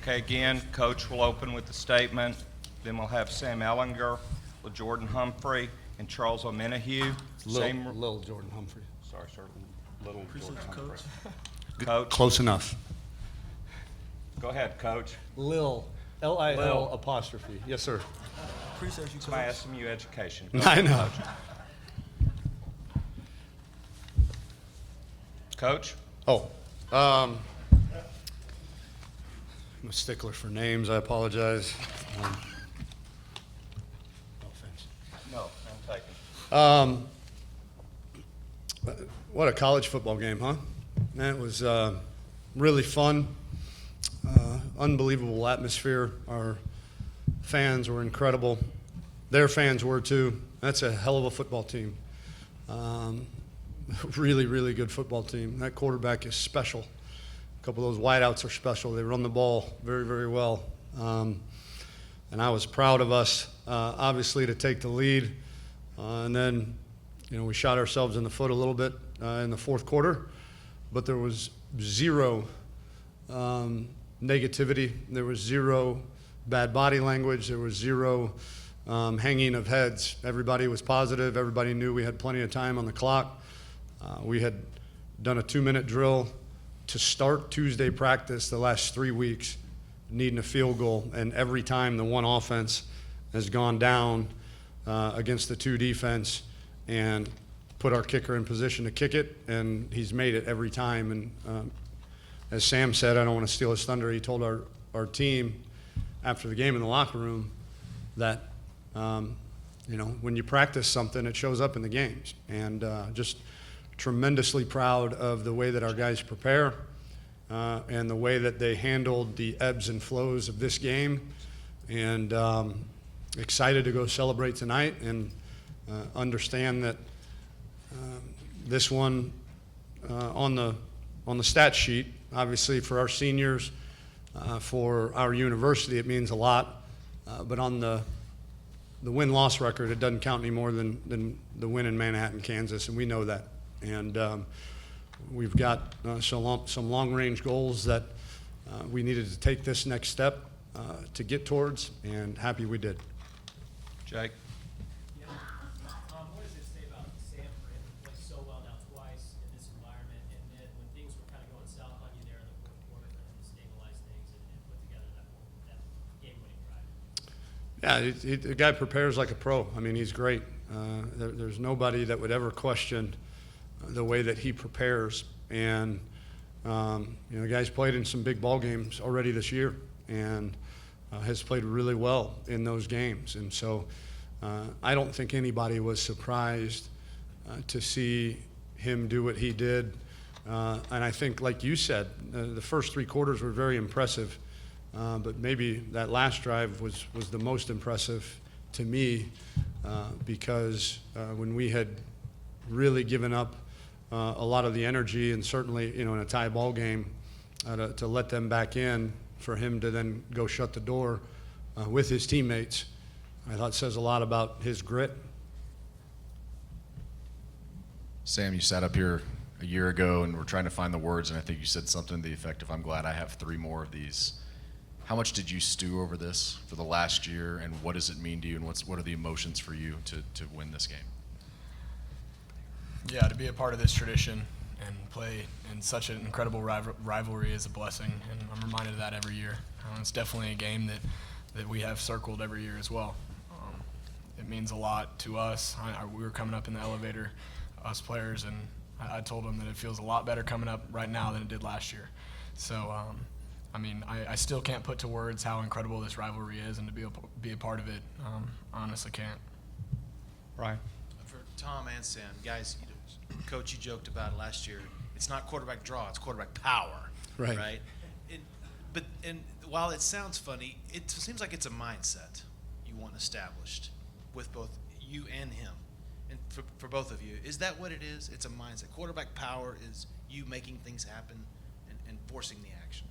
Okay, again, Coach will open with the statement. Then we'll have Sam Ellinger, Jordan Humphrey, and Charles O'Menahue. Little Jordan Humphrey. Sorry, sir. Little Jordan Humphrey. Coach. Close enough. Go ahead, Coach. Lil. L-I-L apostrophe. Yes, sir. Appreciate you, It's my Coach. SMU education. I know. Coach? Oh, I'm a stickler for names. I apologize. No offense. No, I'm taking. What a college football game, huh? That was really fun. Unbelievable atmosphere. Our fans were incredible. Their fans were too. That's a hell of a football team. Really, really good football team. That quarterback is special. A couple of those wideouts are special. They run the ball very, very well. And I was proud of us, obviously, to take the lead. And then, we shot ourselves in the foot a little bit in the fourth quarter. But there was zero negativity. There was zero bad body language. There was zero hanging of heads. Everybody was positive. Everybody knew we had plenty of time on the clock. We had done a 2-minute drill to start Tuesday practice the last 3 weeks, needing a field goal. And every time the one offense has gone down against the two defense and put our kicker in position to kick it, and he's made it every time. And as Sam said, I don't want to steal his thunder, he told our team after the game in the locker room that, when you practice something, it shows up in the games. And just tremendously proud of the way that our guys prepare and the way that they handled the ebbs and flows of this game. And excited to go celebrate tonight and understand that this one on the stat sheet, obviously for our seniors, for our university, it means a lot. But on the win-loss record, it doesn't count any more than the win in Manhattan, Kansas, and we know that. And we've got some long-range goals that we needed to take this next step to get towards, and happy we did. Jake? What does it say about Sam for him to play so well now twice in this environment, and then when things were kind of going south on you there in the fourth quarter, for him to stabilize things and put together that game-winning drive? Yeah, the guy prepares like a pro. I mean, he's great. There's nobody that would ever question the way that he prepares. And, the guy's played in some big ball games already this year and has played really well in those games. And so I don't think anybody was surprised to see him do what he did. And I think, like you said, the first 3 quarters were very impressive. But maybe that last drive was the most impressive to me because when we had really given up a lot of the energy, and certainly, in a tie ball game, to let them back in, for him to then go shut the door with his teammates, I thought says a lot about his grit. Sam, you sat up here a year ago and were trying to find the words, and I think you said something to the effect of, "I'm glad I have 3 more of these." How much did you stew over this for the last year, and what does it mean to you, and what are the emotions for you to win this game? Yeah, to be a part of this tradition and play in such an incredible rivalry is a blessing, and I'm reminded of that every year. It's definitely a game that we have circled every year as well. It means a lot to us. We were coming up in the elevator, us players, and I told them that it feels a lot better coming up right now than it did last year. So, I still can't put to words how incredible this rivalry is, and to be a part of it, honestly can't. Right. For Tom and Sam, guys, Coach, you joked about it last year. It's not quarterback draw; it's quarterback power. Right. And while it sounds funny, it seems like it's a mindset you want established with both you and him, and for both of you. Is that what it is? It's a mindset. Quarterback power is you making things happen and forcing the action.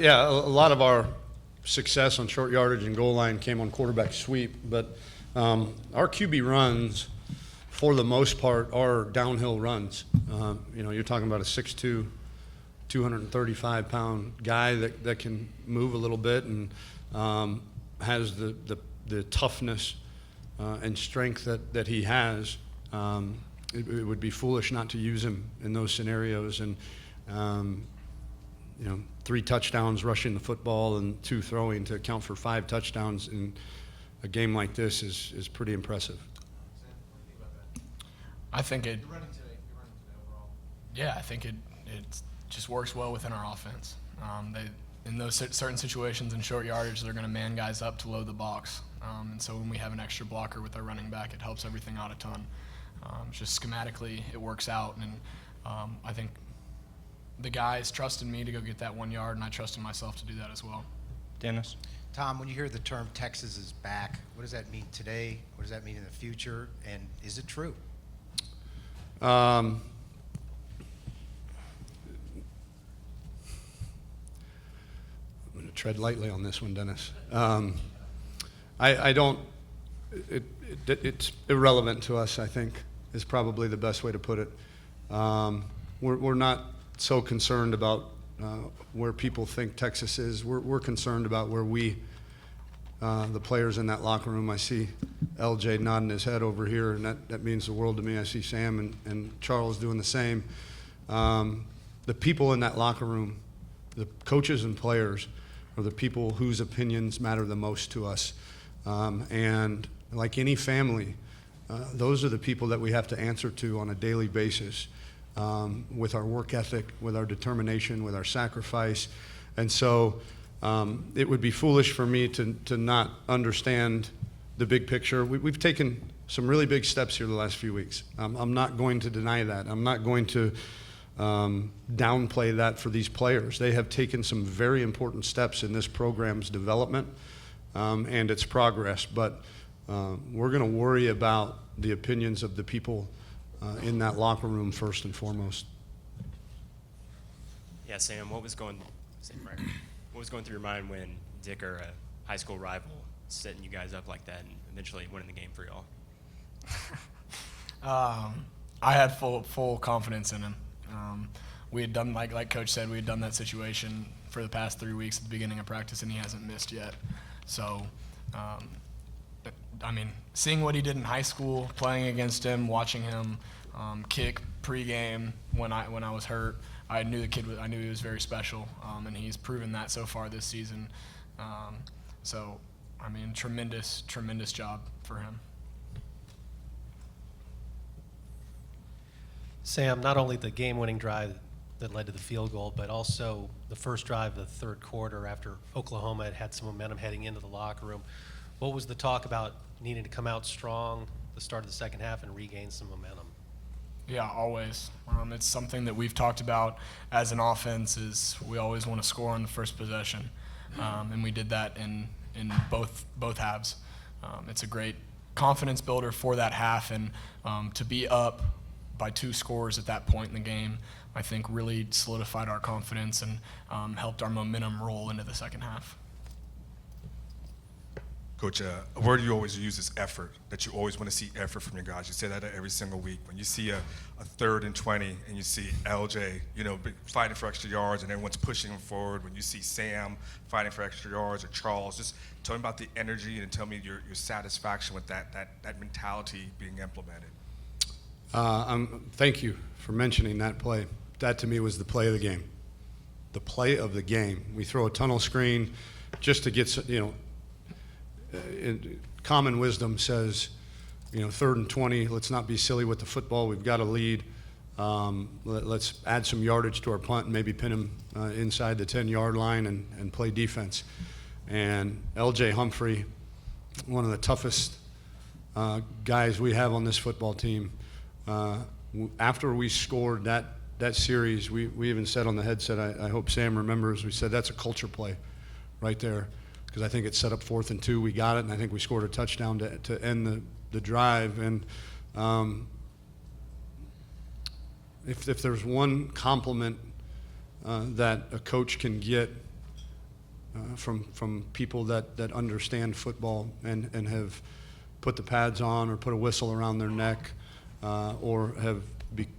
Yeah, a lot of our success on short yardage and goal line came on quarterback sweep, but our QB runs, for the most part, are downhill runs. You're talking about a 6'2", 235-pound guy that can move a little bit and has the toughness and strength that he has. It would be foolish not to use him in those scenarios. And 3 touchdowns rushing the football and 2 throwing to account for 5 touchdowns in a game like this is pretty impressive. I think it. You're running today overall. Yeah, I think it just works well within our offense. In those certain situations in short yardage, they're going to man guys up to load the box. And so when we have an extra blocker with our running back, it helps everything out a ton. Just schematically, it works out. And I think the guys trusted me to go get that 1 yard, and I trusted myself to do that as well. Dennis? Tom, when you hear the term Texas is back, what does that mean today? What does that mean in the future? And is it true? I'm going to tread lightly on this one, Dennis. I don't. It's irrelevant to us, I think, is probably the best way to put it. We're not so concerned about where people think Texas is. We're concerned about where we, the players in that locker room. I see LJ nodding his head over here, and that means the world to me. I see Sam and Charles doing the same. The people in that locker room, the coaches and players, are the people whose opinions matter the most to us. And like any family, those are the people that we have to answer to on a daily basis, with our work ethic, with our determination, with our sacrifice. And so it would be foolish for me to not understand the big picture. We've taken some really big steps here the last few weeks. I'm not going to deny that. I'm not going to downplay that for these players. They have taken some very important steps in this program's development and its progress, but we're going to worry about the opinions of the people in that locker room first and foremost. Yeah, Sam, what was going through your mind when Dick, or a high school rival, setting you guys up like that and eventually winning the game for y'all? I had full confidence in him. We had done, like Coach said, we had done that situation for the past 3 weeks at the beginning of practice, and he hasn't missed yet. So, I mean, seeing what he did in high school, playing against him, watching him kick pregame when I was hurt, I knew he was very special, and he's proven that so far this season. So, I mean, tremendous job for him. Sam, not only the game-winning drive that led to the field goal, but also the first drive of the third quarter after Oklahoma had some momentum heading into the locker room. What was the talk about needing to come out strong the start of the second half and regain some momentum? Yeah, always. It's something that we've talked about as an offense, is we always want to score on the first possession, and we did that in both halves. It's a great confidence builder for that half, and to be up by 2 scores at that point in the game, I think really solidified our confidence and helped our momentum roll into the second half. Coach, a word you always use is effort, that you always want to see effort from your guys. You say that every single week. When you see a 3rd and 20 and you see LJ, fighting for extra yards and everyone's pushing him forward, when you see Sam fighting for extra yards, or Charles, just tell me about the energy and tell me your satisfaction with that mentality being implemented. Thank you for mentioning that play. That to me was the play of the game. The play of the game. We throw a tunnel screen just to get, common wisdom says, 3rd and 20, let's not be silly with the football. We've got a lead. Let's add some yardage to our punt and maybe pin him inside the 10-yard line and play defense. And LJ Humphrey, one of the toughest guys we have on this football team, after we scored that series, we even said on the headset, I hope Sam remembers, we said that's a culture play right there, because I think it set up 4th and 2. We got it, and I think we scored a touchdown to end the drive. And if there's one compliment that a coach can get from people that understand football and have put the pads on or put a whistle around their neck, or have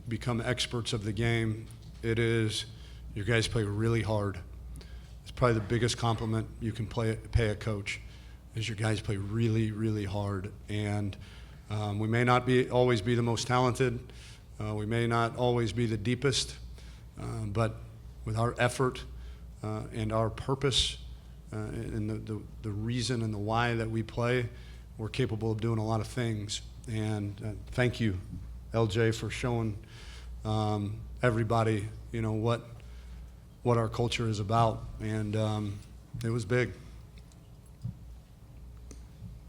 become experts of the game, it is your guys play really hard. It's probably the biggest compliment you can pay a coach, is your guys play really, really hard. And we may not always be the most talented. We may not always be the deepest. But with our effort and our purpose and the reason and the why that we play, we're capable of doing a lot of things. And thank you, LJ, for showing everybody, what our culture is about. And it was big.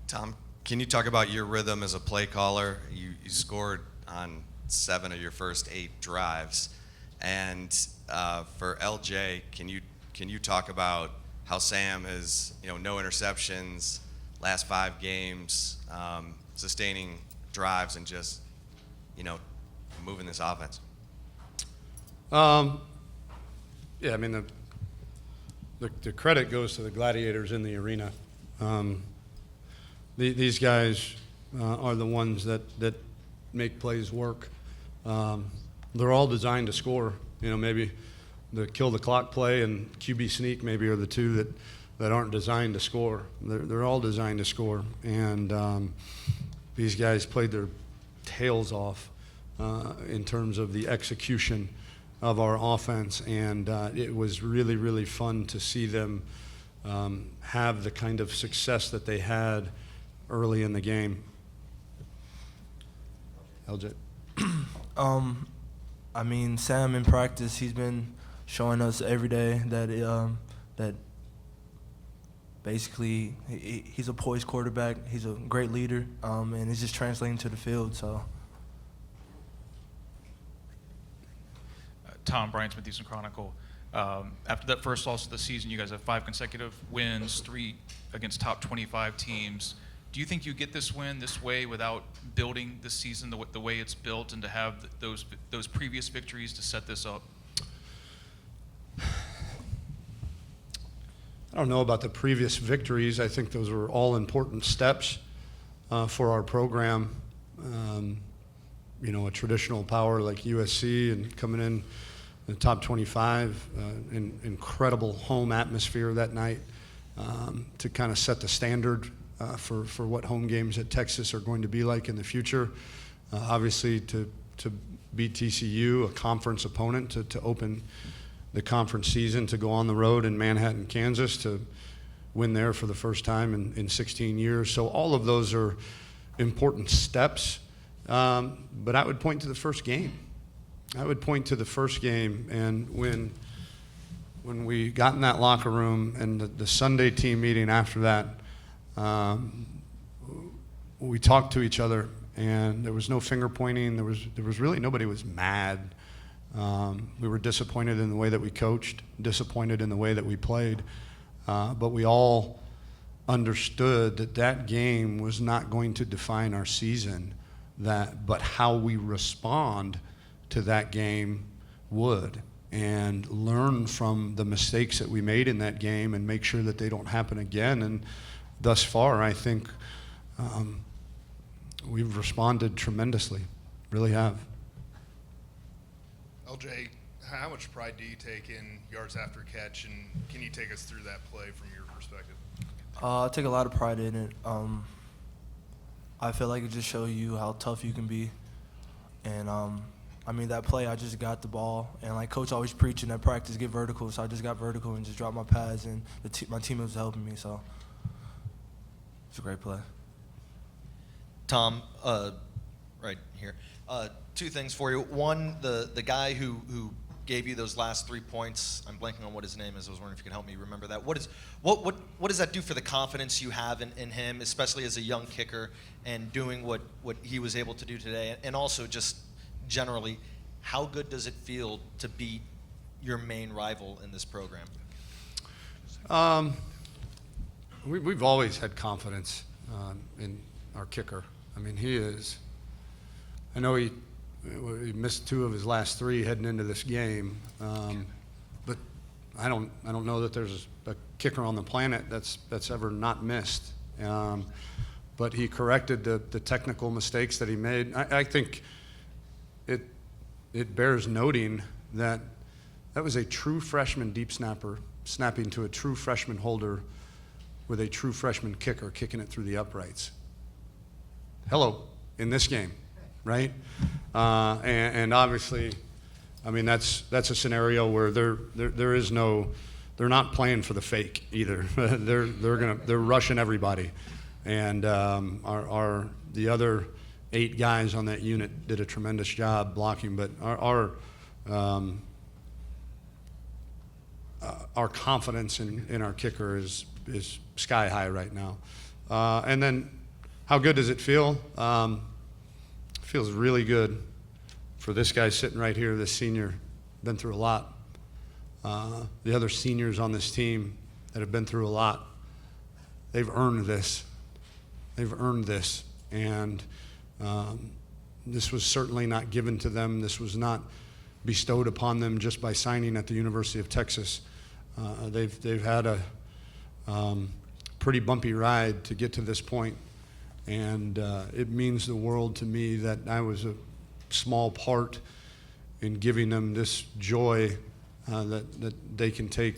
Tom, can you talk about your rhythm as a play caller? You scored on 7 of your first 8 drives. And for LJ, can you talk about how Sam is, no interceptions, last 5 games, sustaining drives, and just, moving this offense? Yeah, I mean, the credit goes to the gladiators in the arena. These guys are the ones that make plays work. They're all designed to score. Maybe the kill the clock play and QB sneak maybe are the two that aren't designed to score. They're all designed to score. And these guys played their tails off in terms of the execution of our offense. And it was really, really fun to see them have the kind of success that they had early in the game. LJ. I mean, Sam in practice, he's been showing us every day that that basically he's a poised quarterback. He's a great leader, and it's just translating to the field. So. Tom, Brian Smith, Eastern Chronicle. After that first loss of the season, you guys have 5 consecutive wins, 3 against top 25 teams. Do you think you get this win this way without building this season the way it's built, and to have those previous victories to set this up? I don't know about the previous victories. I think those were all important steps for our program. A traditional power like USC and coming in the top 25, incredible home atmosphere that night to kind of set the standard for what home games at Texas are going to be like in the future. Obviously, to beat TCU, a conference opponent, to open the conference season, to go on the road in Manhattan, Kansas, to win there for the first time in 16 years. So all of those are important steps. But I would point to the first game. And when we got in that locker room and the Sunday team meeting after that, we talked to each other, and there was no finger pointing. There was really nobody was mad. We were disappointed in the way that we coached, disappointed in the way that we played, but we all understood that game was not going to define our season. But how we respond to that game would, and learn from the mistakes that we made in that game and make sure that they don't happen again. And thus far, I think we've responded tremendously, really have. LJ, how much pride do you take in yards after catch, and can you take us through that play from your perspective? I take a lot of pride in it. I feel like it just shows you how tough you can be. And, that play, I just got the ball. And, like Coach always preaching at practice, get vertical. So I just got vertical and just dropped my pads, and my team was helping me. So it's a great play. Tom, right here. 2 things for you. One, the guy who gave you those last 3 points, I'm blanking on what his name is. I was wondering if you could help me remember that. What does that do for the confidence you have in him, especially as a young kicker, and doing what he was able to do today? And also just generally, how good does it feel to beat your main rival in this program? We've always had confidence in our kicker. He is. I know he missed 2 of his last 3 heading into this game, but I don't know that there's a kicker on the planet that's ever not missed. But he corrected the technical mistakes that he made. I think it bears noting that That was a true freshman deep snapper snapping to a true freshman holder with a true freshman kicker kicking it through the uprights. Hello, in this game, right? And obviously, I mean, that's a scenario where there is no, they're not playing for the fake either. they're rushing everybody, and the other 8 guys on that unit did a tremendous job blocking. But our confidence in our kicker is sky high right now. And then, how good does it feel? Feels really good for this guy sitting right here, this senior, been through a lot. The other seniors on this team that have been through a lot, they've earned this. They've earned this. And this was certainly not given to them. This was not bestowed upon them just by signing at the University of Texas. They've had a pretty bumpy ride to get to this point. And it means the world to me that I was a small part in giving them this joy that they can take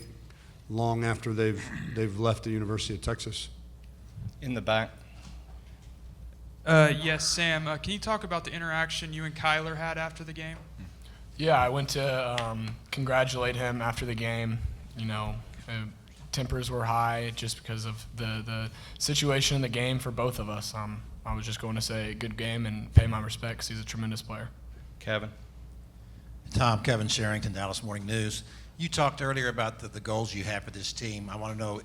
long after they've left the University of Texas. In the back. Yes, Sam. Can you talk about the interaction you and Kyler had after the game? Yeah, I went to congratulate him after the game. You know, tempers were high just because of the situation in the game for both of us. I was just going to say good game and pay my respects. He's a tremendous player. Kevin. Tom, Kevin Sherrington, Dallas Morning News. You talked earlier about the goals you have for this team. I want to know,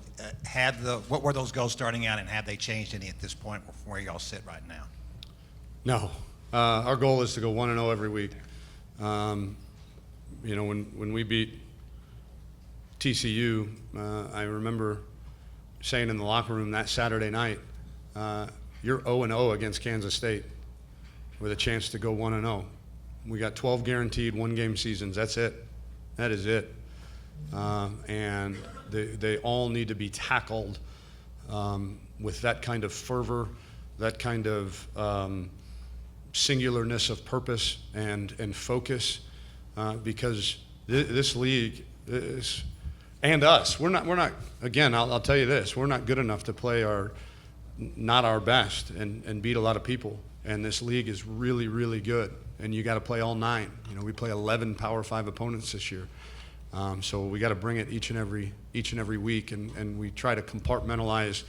what were those goals starting out, and have they changed any at this point from where y'all sit right now? No. Our goal is to go 1-0 every week. You know, when we beat TCU, I remember saying in the locker room that Saturday night, you're 0-0 against Kansas State with a chance to go 1-0. We got 12 guaranteed one-game seasons. That's it. That is it. And they all need to be tackled with that kind of fervor, that kind of singularness of purpose and focus, because this league is, and us, we're not. Again, I'll tell you this: we're not good enough to play not our best and beat a lot of people. And this league is really, really good. And you got to play all 9. You know, we play 11 Power 5 opponents this year. So we got to bring it each and every week, and we try to compartmentalize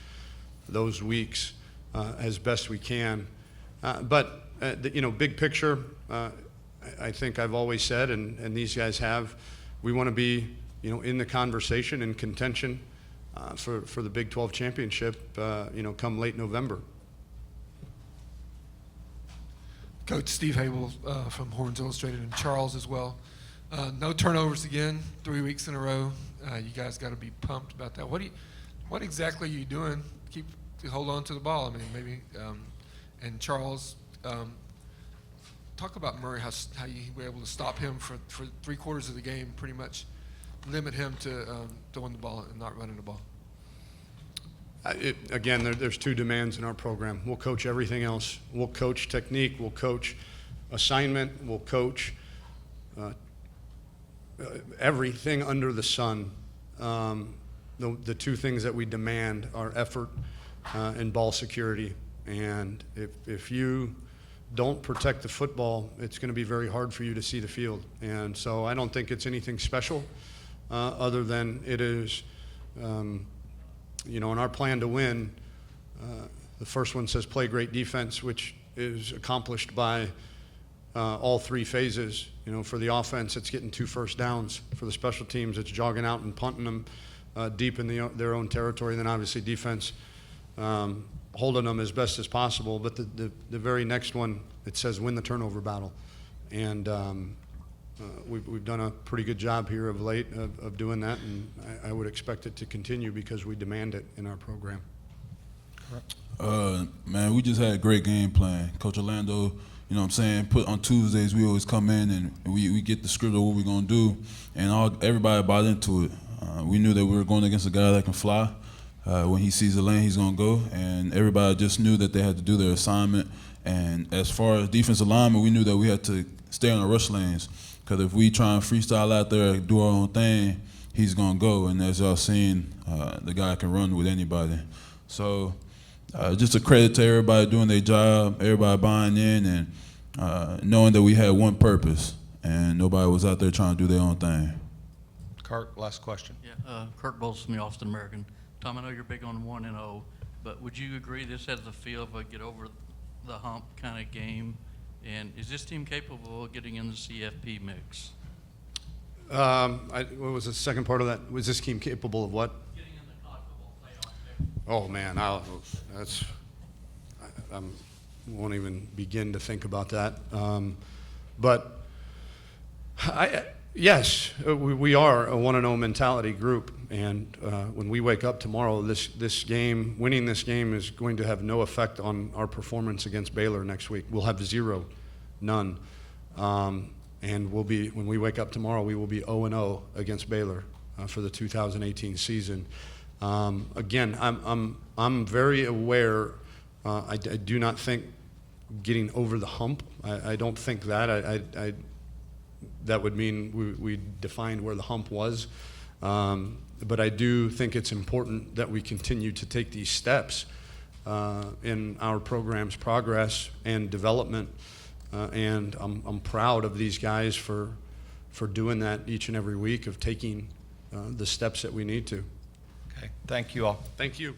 those weeks as best we can. But you know, big picture, I think I've always said, and these guys have, we want to be, you know, in the conversation and contention for the Big 12 championship, you know, come late November. Coach Steve Hable from Horns Illustrated, and Charles as well. No turnovers again, 3 weeks in a row. You guys got to be pumped about that. What exactly are you doing to hold on to the ball? I mean, maybe. And Charles, talk about Murray. How you were able to stop him for 3/4 of the game, pretty much limit him to throwing the ball and not running the ball. Again, there's 2 demands in our program. We'll coach everything else. We'll coach technique. We'll coach assignment. We'll coach everything under the sun. The 2 things that we demand are effort and ball security. And if you don't protect the football, it's going to be very hard for you to see the field. And so I don't think it's anything special other than it is, you know, in our plan to win, the first one says play great defense, which is accomplished by all 3 phases. You know, for the offense, it's getting 2 first downs. For the special teams, it's jogging out and punting them deep in their own territory. And then obviously defense, holding them as best as possible. But the very next one, it says win the turnover battle. And we've done a pretty good job here of late of doing that, and I would expect it to continue because we demand it in our program. Man, we just had a great game plan. Coach Orlando, you know what I'm saying, put on Tuesdays we always come in and we get the script of what we're going to do, and everybody bought into it. We knew that we were going against a guy that can fly. When he sees the lane, he's going to go, and everybody just knew that they had to do their assignment. And as far as defensive linemen, we knew that we had to stay on the rush lanes, Because if we try and freestyle out there, do our own thing, he's gonna go. And as y'all seen, the guy can run with anybody. So just a credit to everybody doing their job, everybody buying in, and knowing that we had one purpose, and nobody was out there trying to do their own thing. Kirk, last question. Yeah, Kirk Bowles from the Austin American. Tom, I know you're big on 1-0, but would you agree this has the feel of a get over the hump kind of game? And is this team capable of getting in the CFP mix? What was the second part of that? Was this team capable of what? Getting in the college football playoff mix. Oh man, I won't even begin to think about that. But yes, we are a 1-0 mentality group, and when we wake up tomorrow, this game, winning this game, is going to have no effect on our performance against Baylor next week. We'll have none. And when we wake up tomorrow, we will be 0-0 against Baylor for the 2018 season. Again, I'm very aware. I do not think getting over the hump. I don't think that. That would mean we defined where the hump was. But I do think it's important that we continue to take these steps in our program's progress and development. And I'm proud of these guys for doing that each and every week, of taking the steps that we need to. Thank you all. Thank you.